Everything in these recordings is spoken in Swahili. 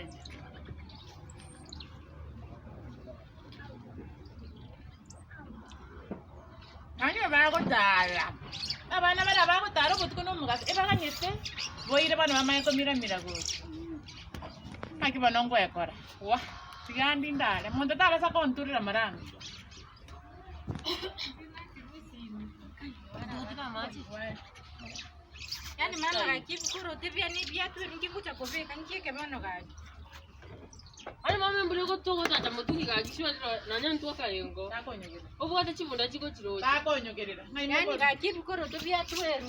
ndare. Hanyuma barakudala. Abana bala bakudala ukuthi kunomukasi ebakanyise boyire bana bamaye komiramira gose. Akibona ngwekora. Wa, sigandi ndale. Muntu tala sakonturira maranga. Yani mama kakikuro tevya ni viatu ngikucha koveka ngieke bano gaji. Ari mama mbure ko to gota tamutuki ga kishwa na nyantu akayengo. Takonyogera. Obo ata chibunda chiko chiro. Takonyogerera. Yani kakikuro tevya tweru.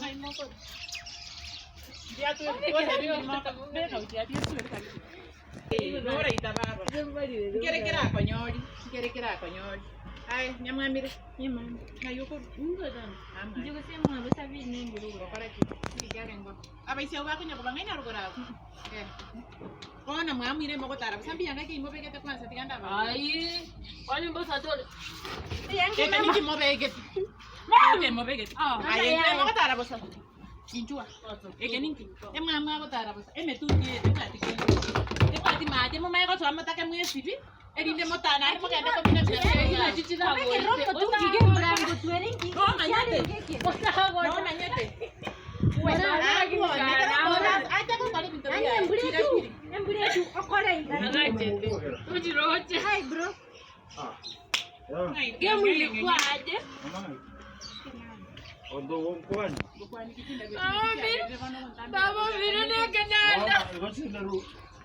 Viatu wewe maka beka uti viatu wewe. Nora itababa. Ngerekera konyori. Ngerekera konyori. Ai, nyamwamire. Nyamwamire. Nayuko ngada. Ndigo sema ngabesa bini nguru. Bakora ki. Sigarengo. Abaise ubako nyakubanganya rugora. Kona mwamire mokotara. Sambi yanga ki mobegete kwanza tiganda ba. Ai, kwani mbosa tole. Eka niki mobegete. Mobegete. Ai, mokotara bosa. Kinjua. Eka niki. Emwa mokotara bosa. Emetuki etatike. Ekwati maje mumaye ko twama take mwesibi. Erinde motana ari mugenda ko bina Ina chichira Ke go. rombo tukige murango tweringi. No manyate. No manyate. Embure okora ingana. Ngajete. Ujiroche. Hi bro. Game ilikuwa aje? Ondo kwani. Baba vile ne kananda.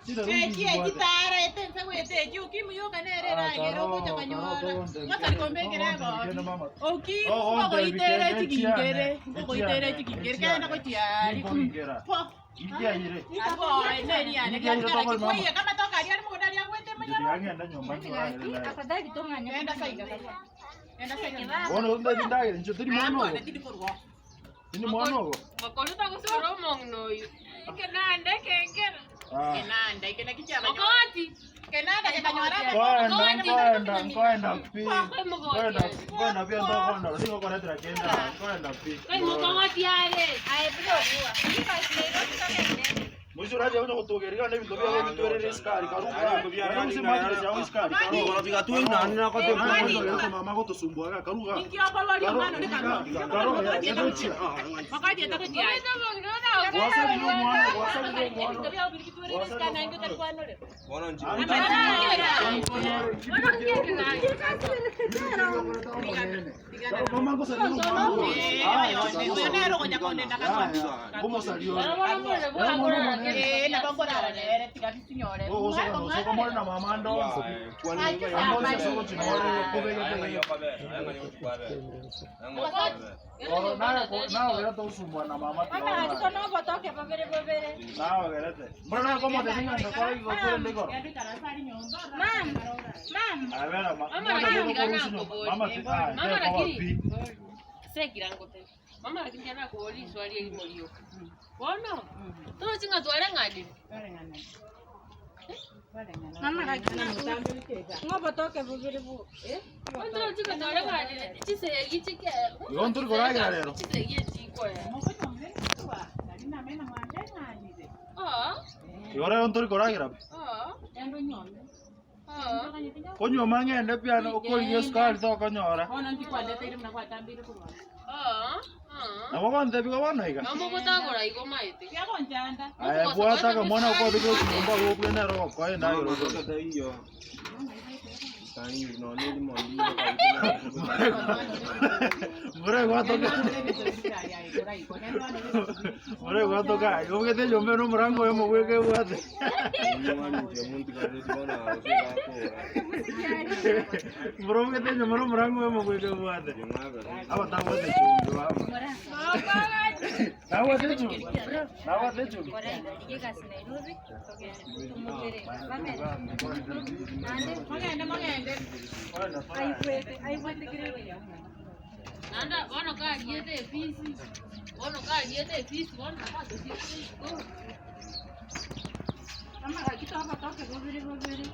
Gitara epensa wete juki muyoka nerera ngero moja kanyora mata kombekera ba oki ko itere chikingere ko itere chikingere kana ko tiari po Idia yire. abo neri ane kama koye kama toka ari mo ndali akwete manya Yangenda nyumba. Afadhali tonganya. enda saiga enda saiga Ono unda ndage ncho tiri mwana. amo tidi porwa Ini mwana go. Makoluta kusoro mongnoyu. Kananda kengera. kenanda ikena kichama Makoti. kenanda ketanyora Kwenda pi. Kwenda pia ndo kwenda. Sio kwa ndio kenda. Kwenda pi. Kai mokoti yale. Ai bro. Ipa sile tokende. Mwisho raje uno kutogerika na vitu vya vitu vya skari karuka. Msimati ya skari. Karuka tu ina nina kwa tu mama ko tusumbua karuka. ingia balori mwana ni Karuka ya ndochi. makati atakutiai Wasali no mwana, wasali no mwana. Mama ko sali no mwana. Como salió? Soko mwana na mama ndo. Ambo soko chinore na vera to sumbua na mama. Mama hatiko no toke babere babere. Na verete. Mbona como te digo no kwa hiyo kwa ndiko. Mam. A ver, Mama lakini. Sekirango te. Mama lakini jana kuoli swali elimolio. Bona? Tono chinga twale ngadi. Mama lakini ngobo toke babere bu. Tono chinga twale ngadi. Chise yichike. Yo ntur kora ya lero. Chise yichiko ya. Ah. Yora ntur kora ya. Ah. Konyo mangende pia no ko yes kar to konyora. Na baba ndebi ko bana iga. Mama kutagora iko maite. Aya buata ka mwana ko biko kumba ko plena ro ko enda yo. Mure guato ka. Mure guato ka. Yo que te yo me no mrango yo mo que buate. Bro que te yo me no mrango yo mo que buate. Aba ta buate chu. Nawa te chu. Nawa te chu. Nanda wana kaa diete fisi. Wana kaa diete fisi. Wana kaa diete fisi. Mama hakito hapa toke babere babere.